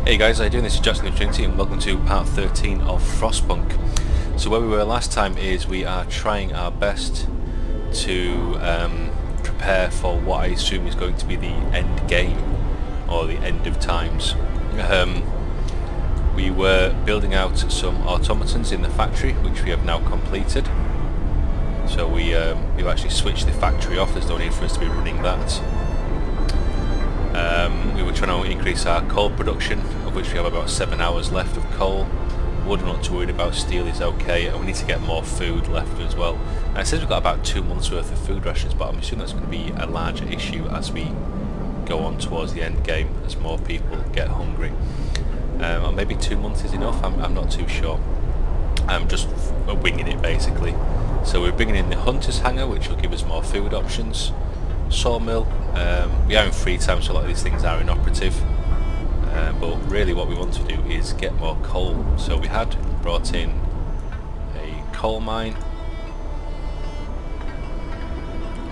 Hey guys, how you doing? This is Jackson Trinity and welcome to part 13 of Frostpunk. So where we were last time is we are trying our best to prepare for what I assume is going to be the end game, or the end of times. We were building out some automatons in the factory, which we have now completed. So we've actually switched the factory off. There's no need for us to be running that. We were trying to increase our coal production, of which we have about 7 hours left of coal. Wood I'm not too worried about, steel is okay, and we need to get more food left as well. Now it says we've got about 2 months worth of food rations, but I'm assuming that's going to be a larger issue as we go on towards the end game, as more people get hungry. Or maybe 2 months is enough, I'm not too sure. I'm just winging it basically. So we're bringing in the hunter's hangar, which will give us more food options. Sawmill, we are in free time, so a lot of these things are inoperative, but really what we want to do is get more coal. So we had brought in a coal mine,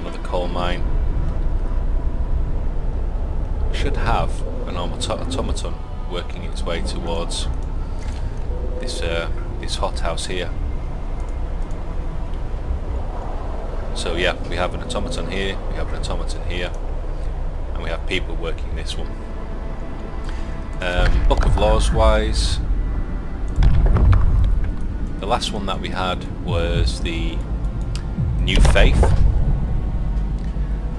another coal mine. We should have an automaton working its way towards this hothouse here. So yeah, we have an automaton here, we have an automaton here, and we have people working this one. Book of Laws wise, the last one that we had was the New Faith,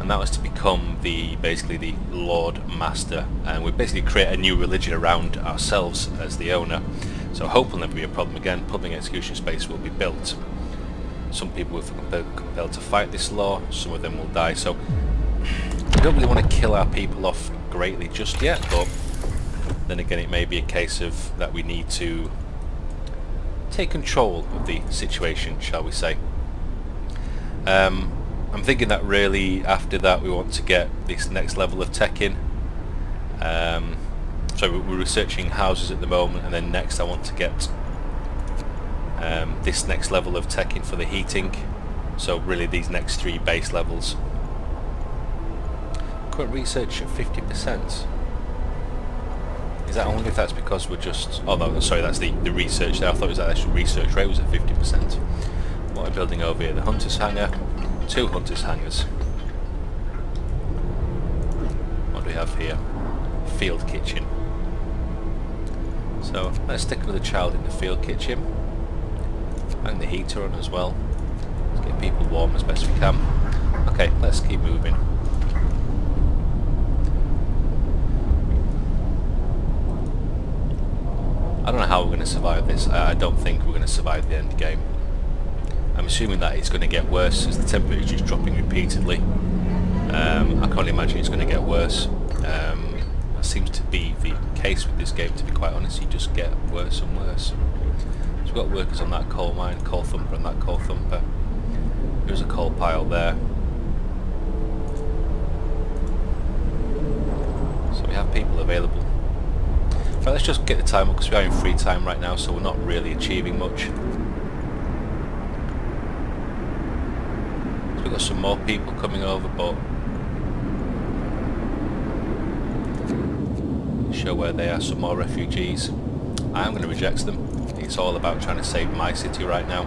and that was to become basically the Lord Master, and we basically create a new religion around ourselves as the owner. So hope will never be a problem again. Public execution space will be built. Some people will be compelled to fight this law, some of them will die, so we don't really want to kill our people off greatly just yet, but then again it may be a case of that we need to take control of the situation, shall we say. I'm thinking that really after that we want to get this next level of tech in. So we're researching houses at the moment, and then next I want to get this next level of tech in for the heating. So really these next 3 base levels. Current research at 50%. Is that, I wonder if that's because we're just, oh no, sorry, that's the research there. I thought it was that actual research rate was at 50%. What are we building over here? The hunter's hangar, 2 hunter's hangars. What do we have here? Field kitchen. So let's stick another child in the field kitchen. And the heater on as well. Let's get people warm as best we can. Okay, let's keep moving. I don't know how we're going to survive this. I don't think we're going to survive the end game. I'm assuming that it's going to get worse as the temperature is dropping repeatedly. I can't imagine it's going to get worse. That seems to be the case with this game, to be quite honest. You just get worse and worse. We've got workers on that coal mine, coal thumper and that coal thumper. There's a coal pile there. So we have people available. Right, let's just get the time up because we are in free time right now, so we're not really achieving much. So we've got some more people coming over, but show where they are, some more refugees. I am going to reject them. It's all about trying to save my city right now,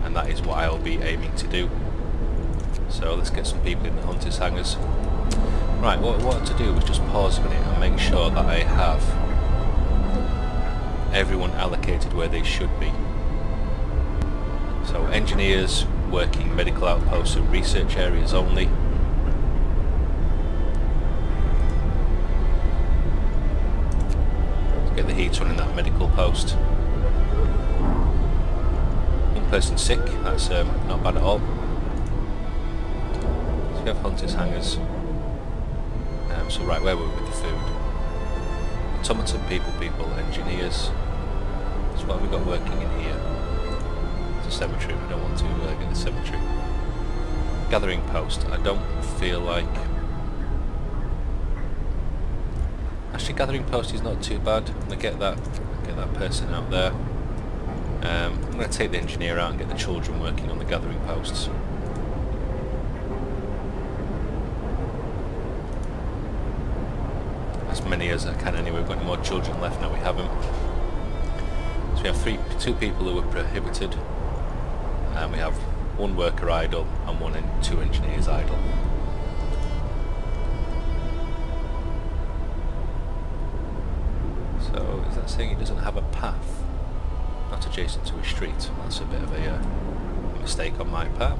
and that is what I'll be aiming to do. So let's get some people in the hunters' hangars. Right, what I want to do is just pause a minute and make sure that I have everyone allocated where they should be. So engineers working medical outposts and research areas only. Get the heater on in that medical post. One person sick, that's not bad at all. So we have hunters' hangars. So right, where were we with the food? Automaton, people, engineers. So what have we got working in here? It's a cemetery, we don't want to get the cemetery. Gathering post, I don't feel like... Actually, gathering post is not too bad. I'm going to get that person out there. I'm going to take the engineer out and get the children working on the gathering posts. many as I can anyway. We've got any more children left? No, we haven't. So we have two people who were prohibited, and we have one worker idle and two engineers idle. So is that saying it doesn't have a path? Not adjacent to a street. That's a bit of a mistake on my part.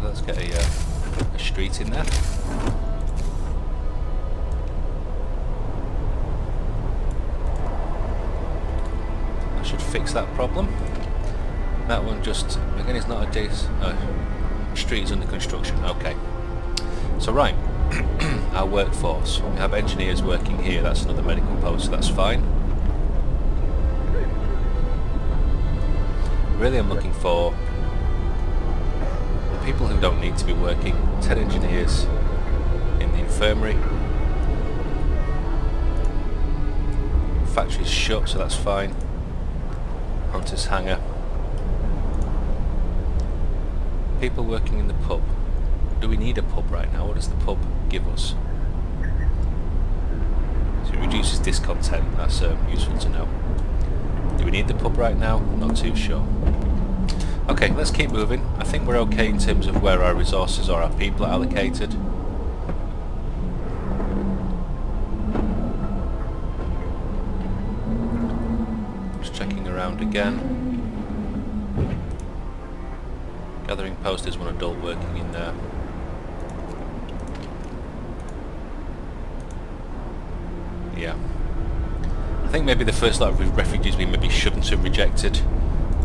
Let's get a street in there. That should fix that problem. That one just, again, is not adjacent. Street is under construction. Okay. So right, our workforce. We have engineers working here. That's another medical post, so that's fine. Really, I'm looking for people who don't need to be working. 10 engineers in the infirmary. Factory's shut, so that's fine. Hunter's hangar. People working in the pub. Do we need a pub right now? What does the pub give us? So it reduces discontent. That's useful to know. Do we need the pub right now? Not too sure. Okay, let's keep moving. I think we're okay in terms of where our resources or our people are allocated. Just checking around again. Gathering post, there's one adult working in there. Yeah. I think maybe the first lot of refugees we maybe shouldn't have rejected,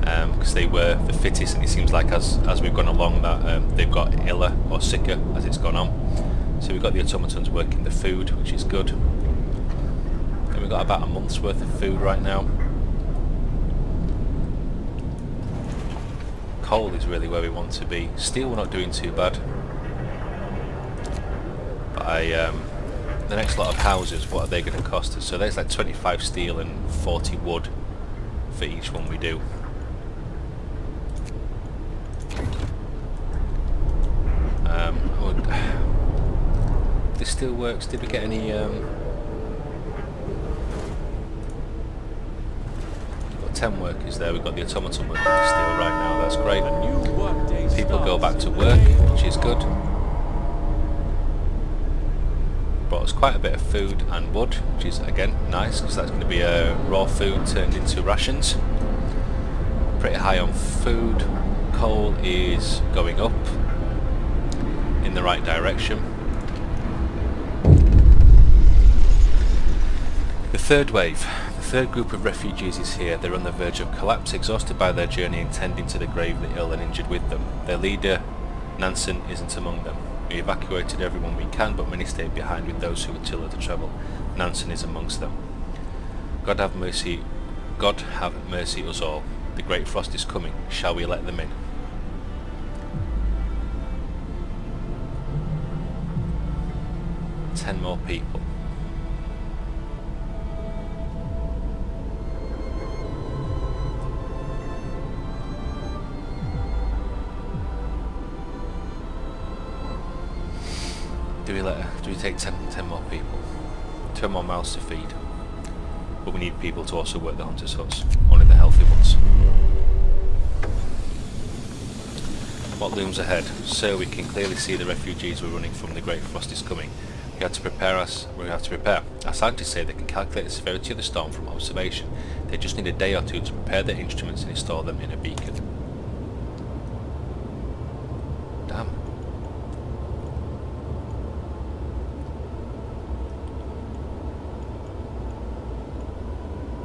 because they were the fittest, and it seems like as we've gone along that they've got iller or sicker as it's gone on. So we've got the automatons working the food, which is good. And we've got about a month's worth of food right now. Coal is really where we want to be. Steel we're not doing too bad. But the next lot of houses, what are they going to cost us? So there's like 25 steel and 40 wood for each one we do. This still works. Did we get any? We've got 10 workers there. We've got the automaton working for steel right now. That's great. People go back to work, which is good. Brought us quite a bit of food and wood, which is again nice, because that's going to be raw food turned into rations. Pretty high on food. Coal is going up in the right direction. The third wave, the third group of refugees is here. They're on the verge of collapse, exhausted by their journey and tending to the grave the ill and injured with them. Their leader, Nansen, isn't among them. We evacuated everyone we can, but many stayed behind with those who were too low to travel. Nansen is amongst them. God have mercy us all. The great frost is coming. Shall we let them in? Ten more people. Do we take 10 more people? 10 more mouths to feed. But we need people to also work the hunters' huts. Only the healthy ones. What looms ahead? Sir, we can clearly see the refugees we're running from. The great frost is coming. We have to prepare. Our scientists say they can calculate the severity of the storm from observation. They just need a day or two to prepare their instruments and install them in a beacon. Damn.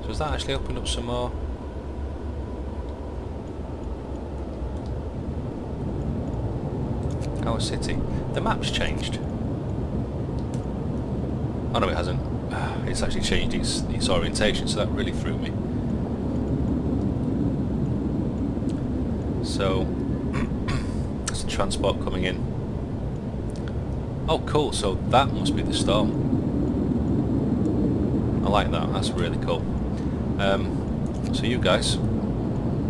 So has that actually opened up some more? Our city. The map's changed. Oh no, it hasn't. It's actually changed its orientation, so that really threw me. So, there's a transport coming in. Oh cool, so that must be the storm. I like that, that's really cool. So you guys,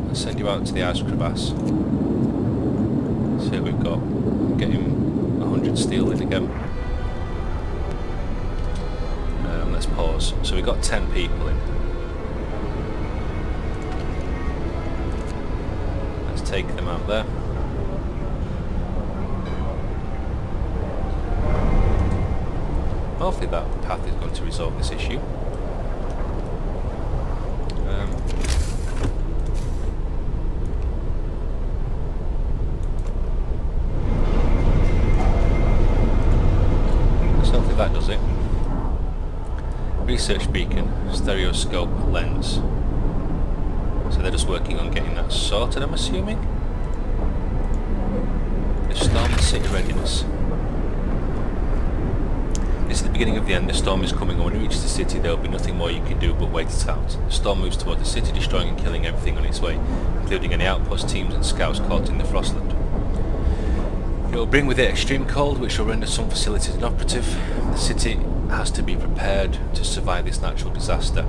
let's send you out to the ice crevasse. See what we've got. Get him 100 steel in again. let's pause. So we've got 10 people in. Let's take them out there. Hopefully that path is going to resolve this issue. So hopefully that does it. Research beacon, stereoscope, lens. So they're just working on getting that sorted, I'm assuming. The storm and city readiness. This is the beginning of the end. The storm is coming, and when it reaches the city there will be nothing more you can do but wait it out. The storm moves toward the city, destroying and killing everything on its way, including any outpost teams and scouts caught in the Frostland. It will bring with it extreme cold, which will render some facilities inoperative. The city has to be prepared to survive this natural disaster.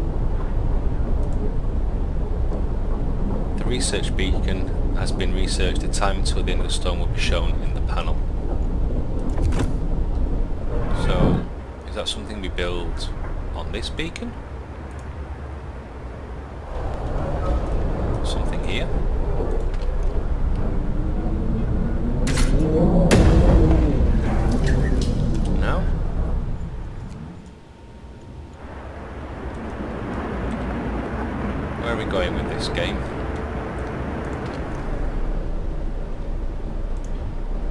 The research beacon has been researched. The time until the end of the storm will be shown in the panel. So, is that something we build on this beacon? Something here? No? Where are we going with this game?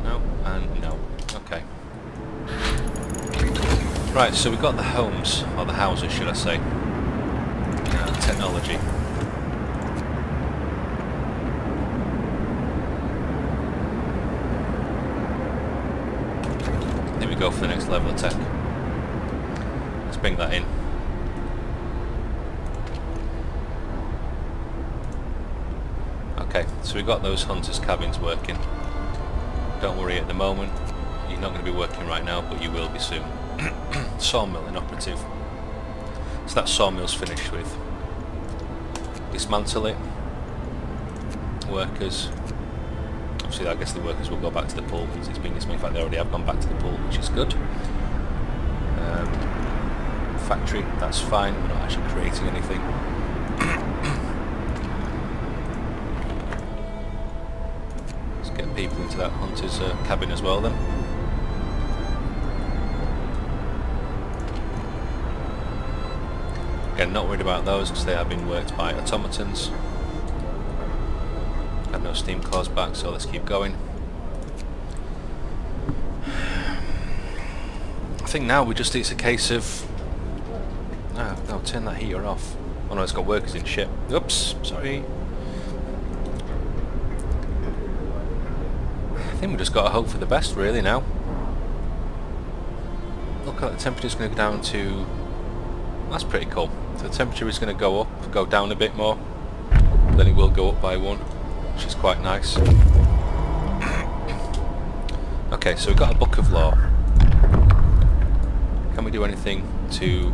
No, and no. Okay. Right, so we've got the homes, or the houses should I say. Technology. Here we go for the next level of tech. Let's bring that in. Okay, so we've got those hunters' cabins working. Don't worry at the moment, you're not going to be working right now, but you will be soon. Sawmill inoperative. So that sawmill's finished with. Dismantle it. Workers. Obviously I guess the workers will go back to the pool because it's been dismantled. In fact they already have gone back to the pool, which is good. Factory, that's fine, we're not actually creating anything. Let's get people into that hunter's cabin as well then. Again, not worried about those because they have been worked by automatons. Had no steam cores back, so let's keep going. I think now it's a case of... No, turn that heater off. Oh no, it's got workers in ship. Oops, sorry. I think we just got to hope for the best really now. Look like the temperature's going to go down to... That's pretty cool. So the temperature is going to go down a bit more. Then it will go up by 1, which is quite nice. Okay, so we've got a book of law. Can we do anything to...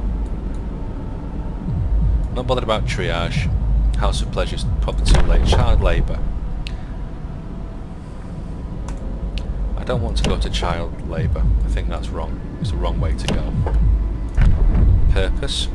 Not bothered about triage. House of Pleasure's probably too late. Child labour. I don't want to go to child labour. I think that's wrong. It's the wrong way to go. Purpose.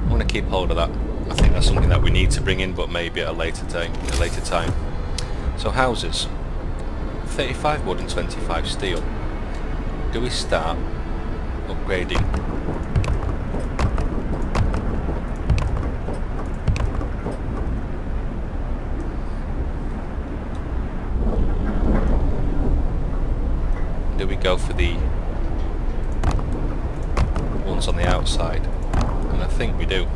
I'm going to keep hold of that. I think that's something that we need to bring in, but maybe at a later time. So houses, 35 wood and 25 steel. Do we start upgrading? Do we go for the ones on the outside? And I think we do.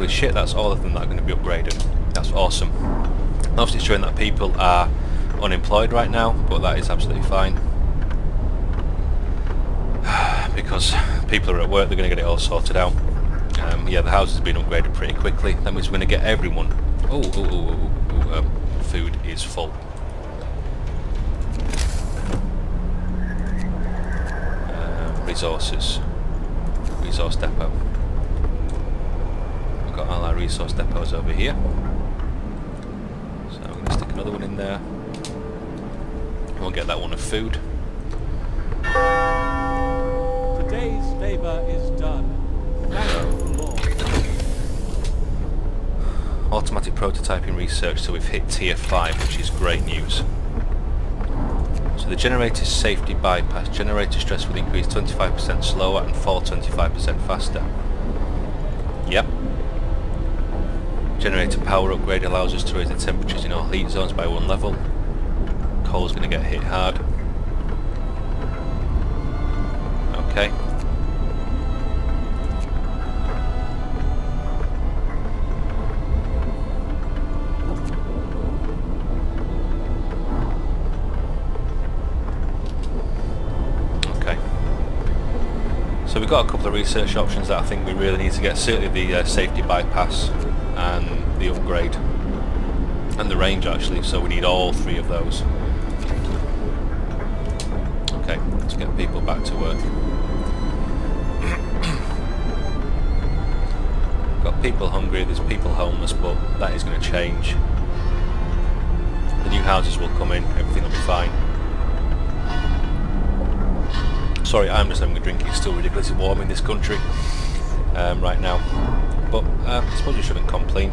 Holy shit, that's all of them that are going to be upgraded. That's awesome. Obviously it's showing that people are unemployed right now, but that is absolutely fine. Because people are at work, they're going to get it all sorted out. Yeah, the houses have been upgraded pretty quickly. That means we're going to get everyone. Food is full. Resource depot. We've got all our resource depots over here. So I'm going to stick another one in there. And we'll get that one of food. Today's labour is done. Thank the Lord. Automatic prototyping research, so we've hit tier 5, which is great news. So the generator's safety bypass. Generator stress will increase 25% slower and fall 25% faster. Yep. Generator power upgrade allows us to raise the temperatures in all heat zones by 1 level. Coal's going to get hit hard. Okay. So we've got a couple of research options that I think we really need to get, certainly the safety bypass and the upgrade and the range actually, so we need all 3 of those. Okay, let's get people back to work. Got people hungry, there's people homeless, but that is going to change. The new houses will come in, everything will be fine. Sorry, I'm just having a drink, it's still ridiculously warm in this country right now. But I suppose you shouldn't complain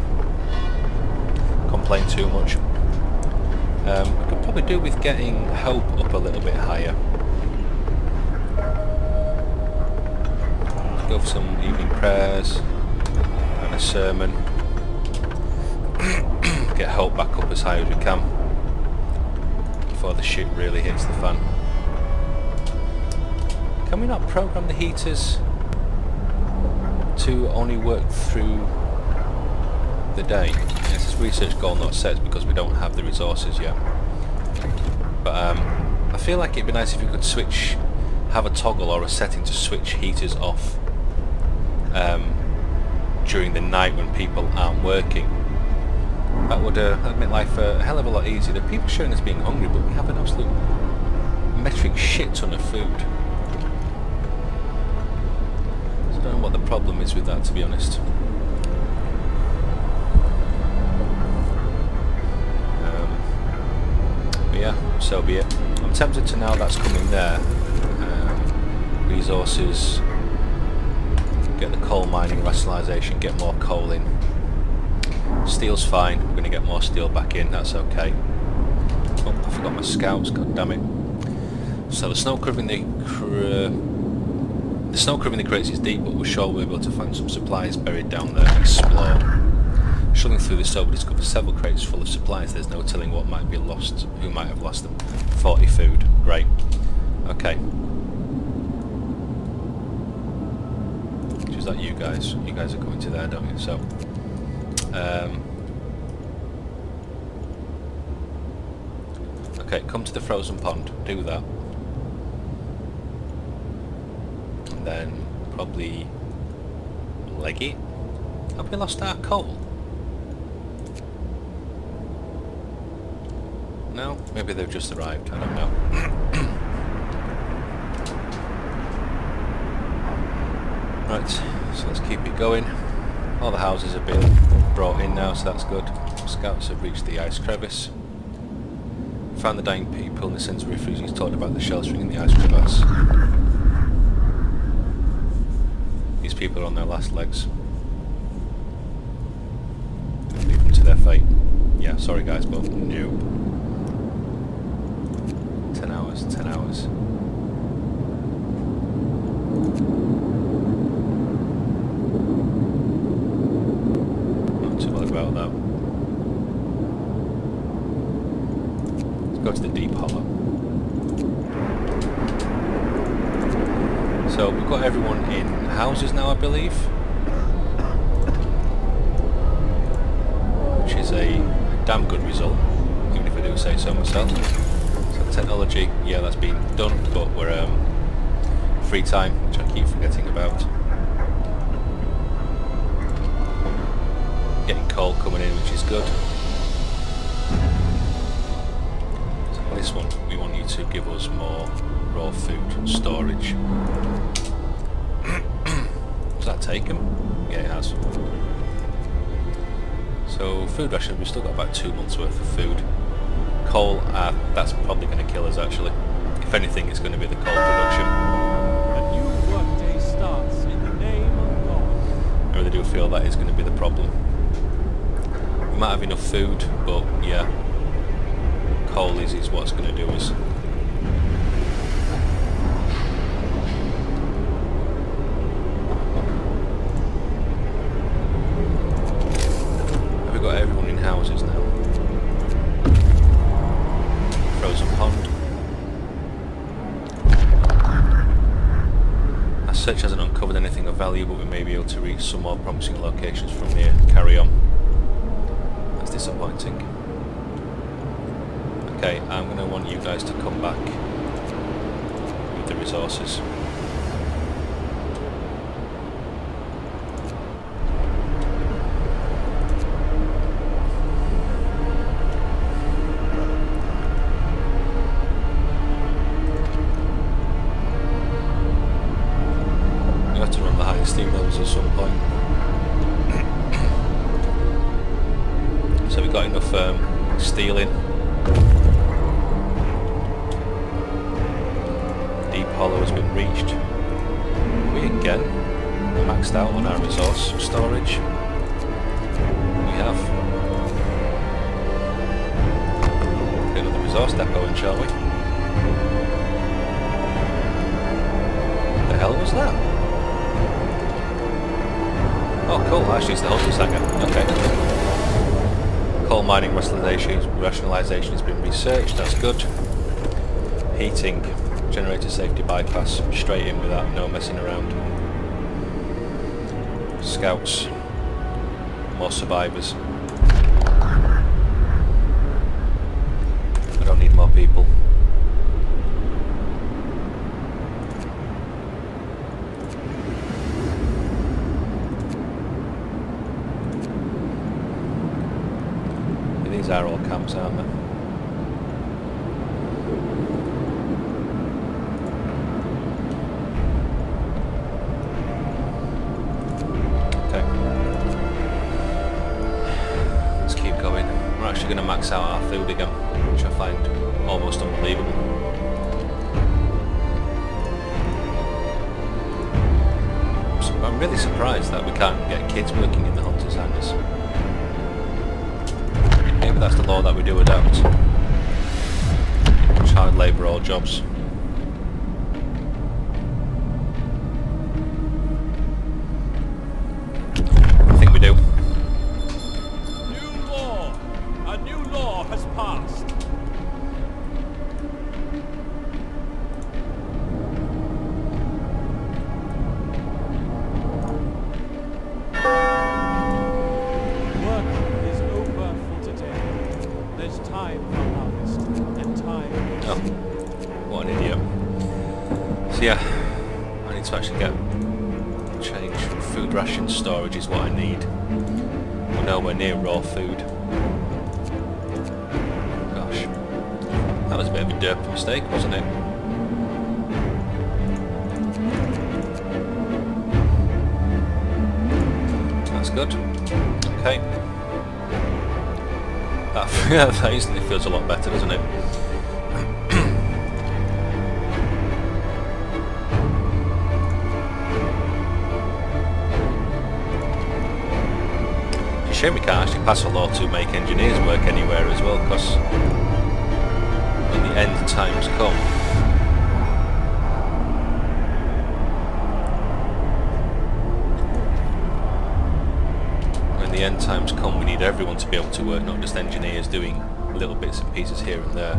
too much. We could probably do with getting hope up a little bit higher. Let's go for some evening prayers and a sermon. Get hope back up as high as we can before the shit really hits the fan. Can we not program the heaters to only work through the day? This is research goal not set because we don't have the resources yet. But I feel like it'd be nice if you could have a toggle or a setting to switch heaters off during the night when people aren't working. That would make life a hell of a lot easier. The people showing us being hungry, but we have an absolute metric shit ton of food. I don't know what the problem is with that, to be honest. But yeah, so be it. I'm tempted to now that's coming there. Resources, get the coal mining rationalisation, get more coal in. Steel's fine, we're going to get more steel back in, that's okay. Oh, I forgot my scouts, god damn it. So the snow covering the crates is deep, but we're sure we'll be able to find some supplies buried down there and explore. Shuttling through the snow, we discover several crates full of supplies. There's no telling what might be lost, who might have lost them. 40 food, great. Okay. Which is that you guys? You guys are coming to there, don't you? So, okay, come to the frozen pond. Do that. Then probably leg it. Have we lost our coal? No? Maybe they've just arrived, I don't know. Right, so let's keep it going. All the houses have been brought in now, so that's good. Scouts have reached the ice crevice. Found the dying people in the centre of refugees, talked about the sheltering in the ice crevasse. These people are on their last legs. Leave them to their fate. Yeah, sorry guys, but no. 10 hours, 10 hours. Not too worried about that. Let's go to the deep hollow. So we've got everyone in houses now, I believe. damn good result, even if I do say so myself. So technology, yeah, that's been done, but we're free time, which I keep forgetting about. Getting coal coming in, which is good. So this one, we want you to give us more raw food storage. Does that take them? Yeah, it has. So food rations, we've still got about 2 months worth of food. Coal, that's probably going to kill us actually. If anything, it's going to be the coal production. A new workday starts in the name of God. I really do feel that is going to be the problem. We might have enough food, but yeah, coal is what's going to do us. Have we got everyone in houses now? Frozen pond. Our search hasn't uncovered anything of value, but we may be able to reach some more promising locations from here. Carry on. That's disappointing. Okay, I'm going to want you guys to come back with the resources. You have to run the higher steam levels at some point. So we've got enough steel in. Deep hollow has been reached. We again maxed out on our resource storage. We have. Get another resource depot in, shall we? The hell was that? Oh cool, actually it's the Hunter Saga. Okay. Coal mining rationalisation has been researched, that's good. Heating, generator safety bypass, straight in with that, no messing around. Scouts, more survivors. I don't need more people. These are all camps, aren't they? Okay. Let's keep going. We're actually going to max out our food again, which I find almost unbelievable. So I'm really surprised that we can't get kids working in the Hunter's Hangars. Maybe that's the law that we do adopt. Child labour all jobs. I think we do. New law! A new law has passed. Work is over for today. There's time for harvest and time. Oh, what an idiot. So yeah, I need to actually get change. Food ration storage is what I need. We're nowhere near raw food. Gosh, that was a bit of a derp mistake, wasn't it? That's good. Okay. That instantly feels a lot better, doesn't it? It's a shame we can't actually pass a law to make engineers work anywhere as well, because when the end times come, we need everyone to be able to work, not just engineers doing little bits and pieces here and there.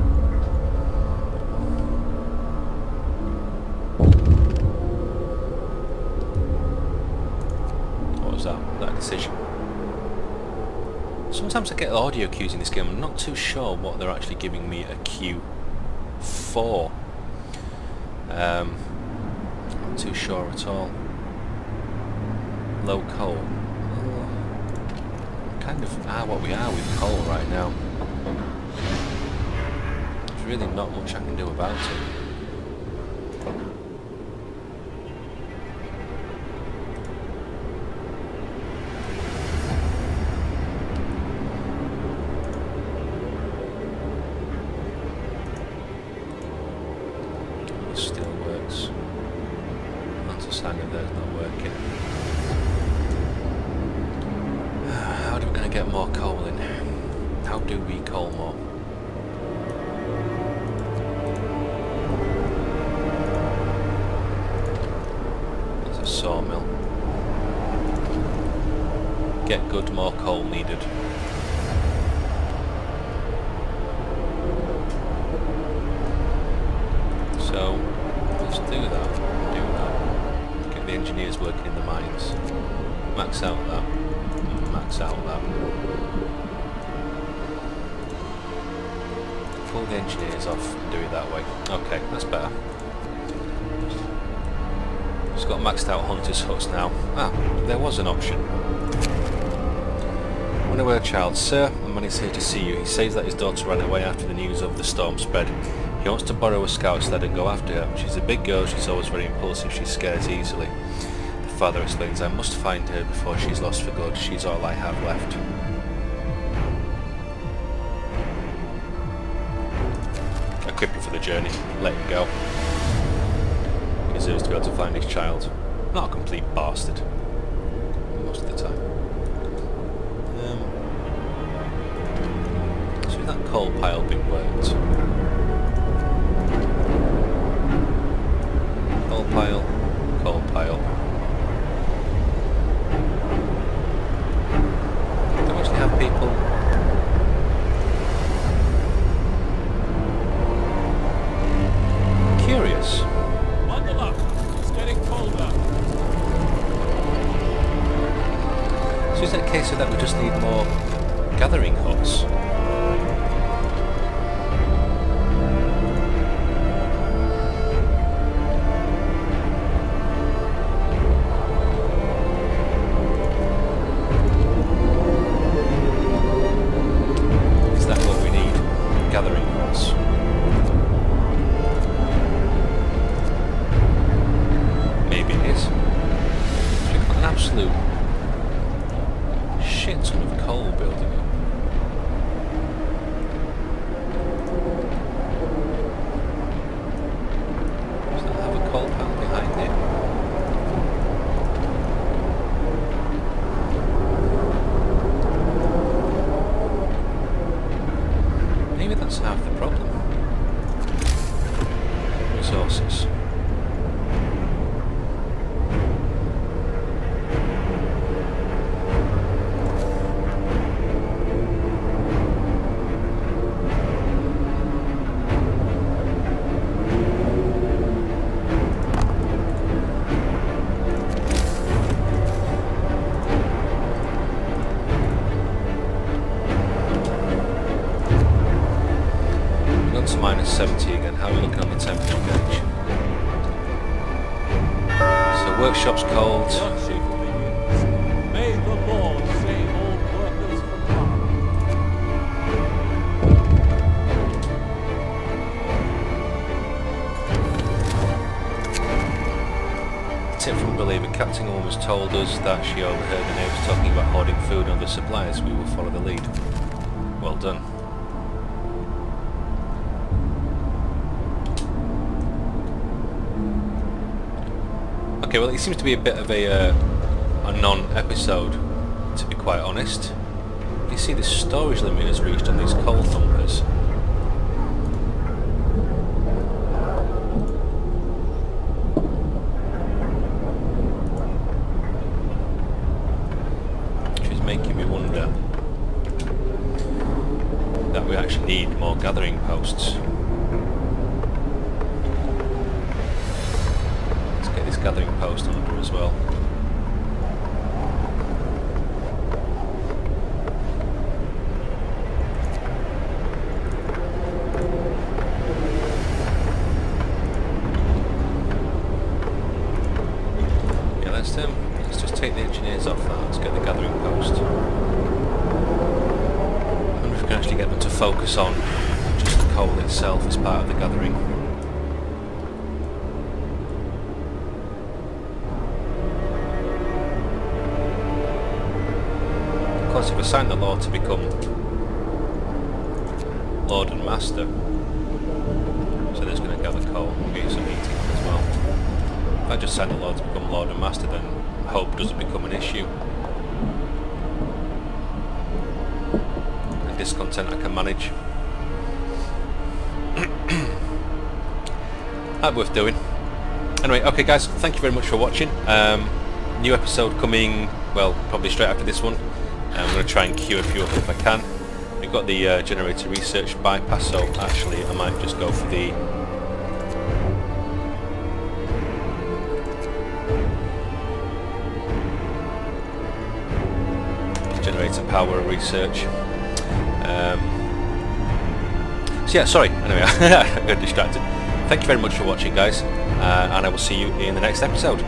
What was that? That decision. So Sometimes I get audio cues in this game. I'm not too sure what they're actually giving me a cue for. Not too sure at all. Low coal. Kind of what we are with coal right now. There's really not much I can do about it. Still works. That's a sign that there's not working. How are we going to get more coal in? How do we coal more? There's a sawmill. Get good, more coal needed. So, let's do that. Get the engineers working in the mines. Max out that. Max out that. Pull the engineers off and do it that way. Okay, that's better. Just got maxed out hunters' huts now. Ah, there was an option. Unaware child. Sir, a man is here to see you. He says that his daughter ran away after the news of the storm spread. He wants to borrow a scout sled and go after her. She's a big girl, she's always very impulsive, she scares easily. The father explains, I must find her before she's lost for good. She's all I have left. Equip him for the journey. Let him go. He deserves to be able to find his child. Not a complete bastard. Most of the time. So is that coal pile being worked? Coal pile, coal pile. Do we actually have people? Curious. Bundle up. It's getting colder. So is it a case of that we just need more gathering huts? Shit ton of coal building up. Does that have a coal pile behind it? Maybe that's half the problem. Resources. Minus 70 again. How are we looking on the temperature gauge? So workshop's cold. May the Lord save all workers from harm. Tip from Believer. Captain Woman has told us that she overheard the neighbours talking about hoarding food and other supplies. We will follow the lead. Well done. Okay, well it seems to be a bit of a non-episode, to be quite honest. You see the storage limit is reached on these coal thumpers. Which is making me wonder that we actually need more gathering posts. Gathering post under as well. focus on just the coal itself as part of the gathering. Of course, if I sign the law to become Lord and Master, so there's going to gather coal, we'll get some eating as well. If I just sign the law to become Lord and Master, then hope doesn't become an issue. And discontent I can manage. That worth doing. Anyway, okay guys, thank you very much for watching. New episode coming, well, probably straight after this one. I'm going to try and queue a few up if I can. We've got the generator research bypass, so actually I might just go for the generator power research. So yeah, sorry, anyway, I got distracted. Thank you very much for watching guys, and I will see you in the next episode.